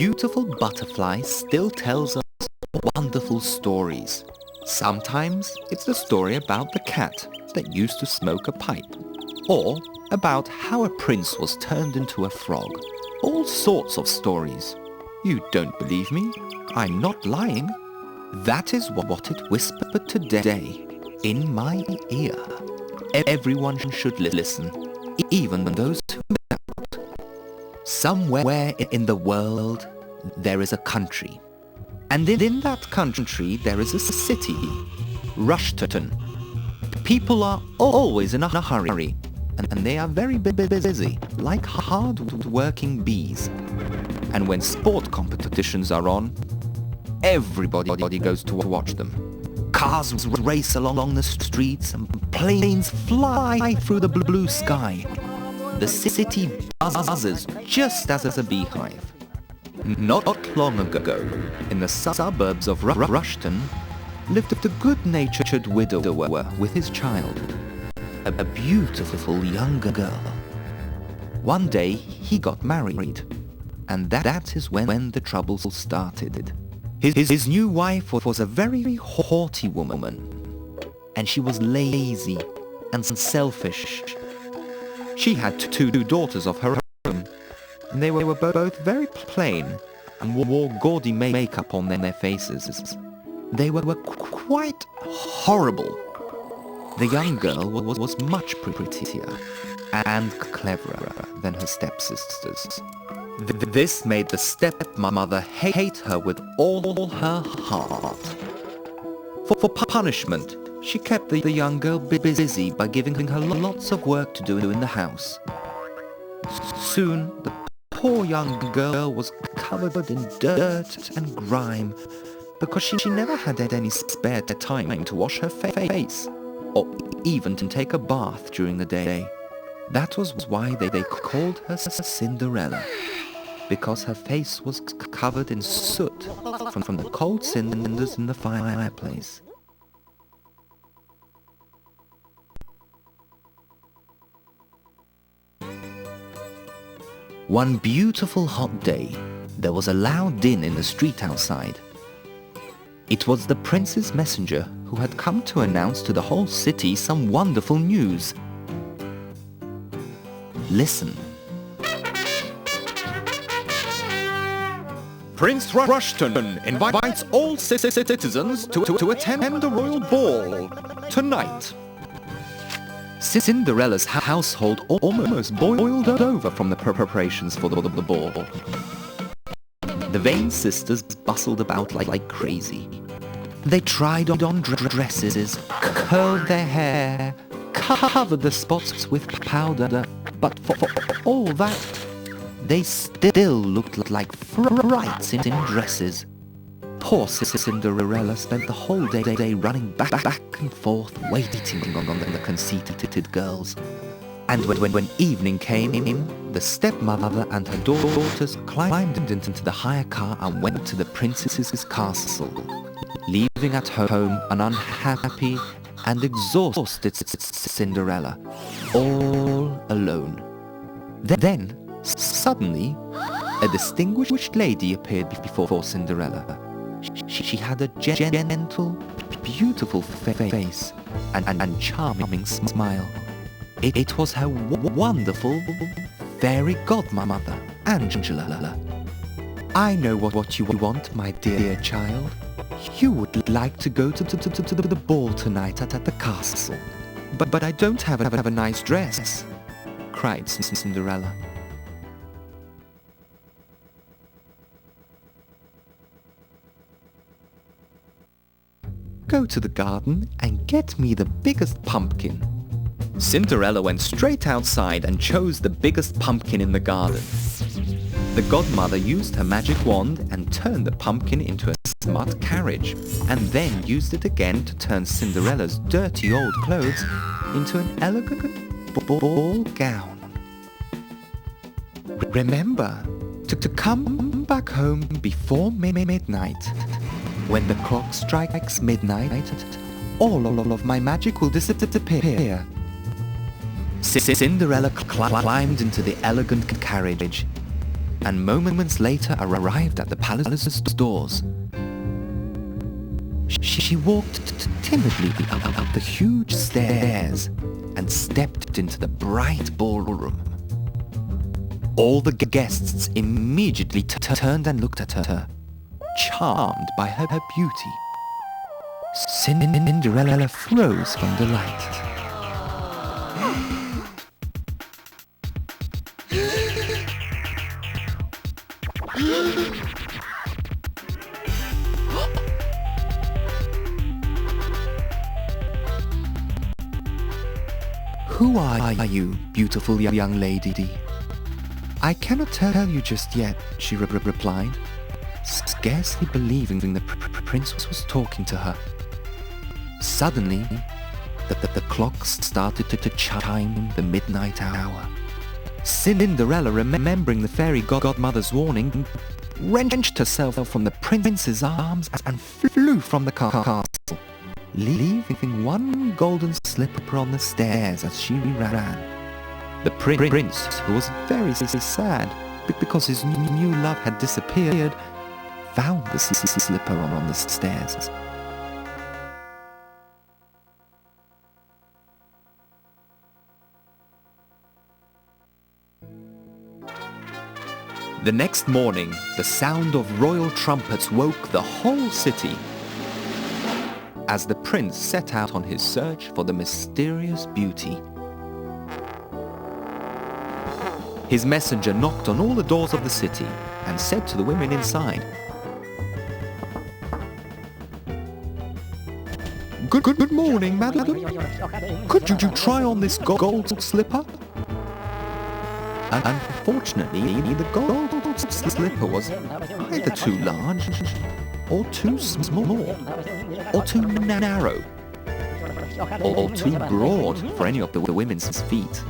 beautiful butterfly still tells us wonderful stories. Sometimes it's a story about the cat that used to smoke a pipe, or about how a prince was turned into a frog. All sorts of stories. You don't believe me? I'm not lying. That is what it whispered today in my ear. Everyone should listen, even those who doubt. Somewhere in the world there is a country. And in that country there is a city, Rushton. People are always in a hurry, and they are very busy, like hard-working bees. And when sport competitions are on, everybody goes to watch them. Cars race along the streets and planes fly through the blue sky. The city buzzes just as a beehive. Not long ago, in the suburbs of Rushton, lived a good-natured widower with his child, a beautiful young girl. One day he got married, and that is when the troubles started. His new wife was a very haughty woman, and she was lazy and selfish. She had two daughters of her own, and they were both very plain and wore gaudy makeup on their faces. They were quite horrible. The young girl was much prettier and cleverer than her stepsisters. This made the stepmother hate her with all her heart. For punishment, she kept the young girl busy by giving her lots of work to do in the house. Soon, the poor young girl was covered in dirt and grime because she never had any spare time to wash her face or even to take a bath during the day. That was why they called her Cinderella, because her face was covered in soot from the cold cinders in the fireplace. One beautiful hot day, there was a loud din in the street outside. It was the prince's messenger who had come to announce to the whole city some wonderful news. Listen. Prince Rushton invites all citizens to attend the royal ball tonight. Cinderella's household almost boiled over from the preparations for the ball. The vain sisters bustled about like crazy. They tried on dresses, curled their hair, covered the spots with powder, but for all that, they still looked like frights in dresses. Poor Cinderella spent the whole day running back and forth, waiting on the conceited girls. And when evening came in, the stepmother and her daughters climbed into the hire car and went to the princess's castle, leaving at home an unhappy and exhausted Cinderella, all alone. Then, suddenly, a distinguished lady appeared before Cinderella. She had a gentle, beautiful face and charming smile. It was her wonderful fairy godmother, Angela. I know what you want, my dear child. You would like to go to the ball tonight at the castle. But I don't have a nice dress, cried Cinderella. Go to the garden and get me the biggest pumpkin. Cinderella went straight outside and chose the biggest pumpkin in the garden. The godmother used her magic wand and turned the pumpkin into a smart carriage, and then used it again to turn Cinderella's dirty old clothes into an elegant ball gown. Remember to come back home before midnight. When the clock strikes midnight, all of my magic will disappear. Cinderella climbed into the elegant carriage. and moments later arrived at the palace's doors. She walked timidly up the huge stairs and stepped into the bright ballroom. All the guests immediately turned and looked at her, charmed by her beauty. Cinderella froze from delight. Who are you, beautiful young lady? I cannot tell you just yet, she replied, scarcely believing the prince was talking to her. Suddenly, the clocks started to chime the midnight hour. Cinderella, remembering the fairy godmother's warning, wrenched herself from the prince's arms and flew from the castle, leaving one golden slipper on the stairs as she ran. The prince, who was very sad because his new love had disappeared, found the slipper on the stairs. The next morning, the sound of royal trumpets woke the whole city as the prince set out on his search for the mysterious beauty. His messenger knocked on all the doors of the city and said to the women inside, Good morning, madam. Could you try on this gold slipper? Unfortunately, the gold slipper was either too large, or too small, or too narrow, or too broad for any of the women's feet.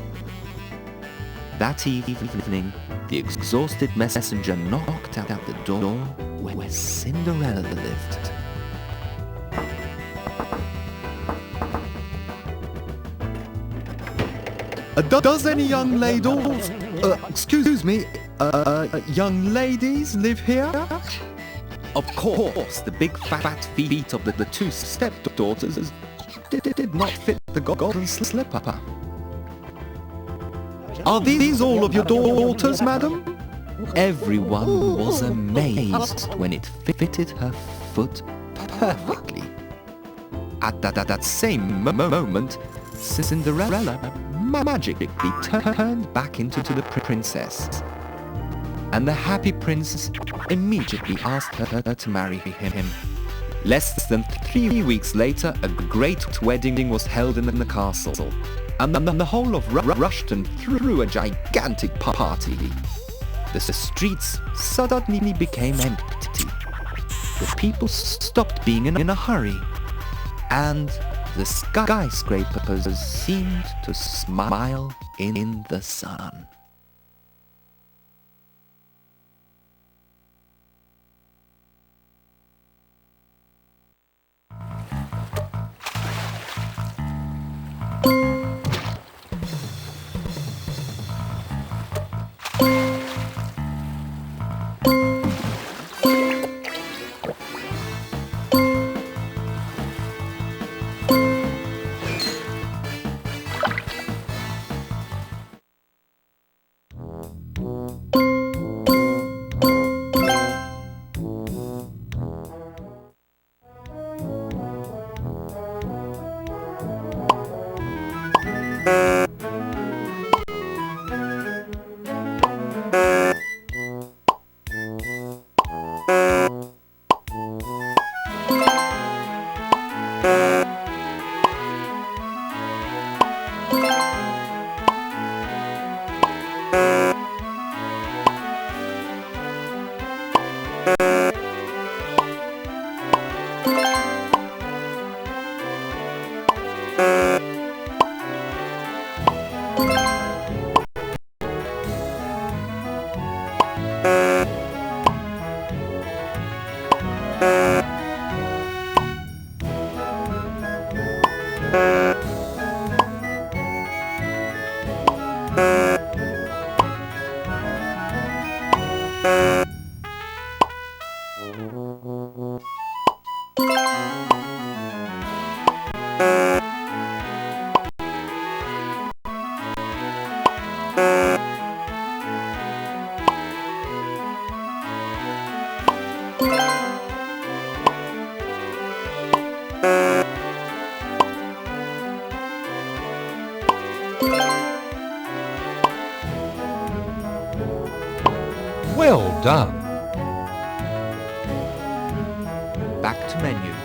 That evening, the exhausted messenger knocked at the door where Cinderella lived. Does any young ladies, young ladies live here? Of course, the big fat feet of the two stepdaughters did not fit the golden slipper. Are these all of your daughters, madam? Everyone was amazed when it fitted her foot perfectly. At that same moment, Cinderella magically turned back into the princess, and the happy prince immediately asked her to marry him. Less than 3 weeks later, a great wedding was held in the castle, and the whole of Rushton threw a gigantic party. The streets suddenly became empty. The people stopped being in a hurry, and the skyscrapers seemed to smile in the sun. Well done. Back to menu.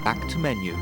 Back to menu.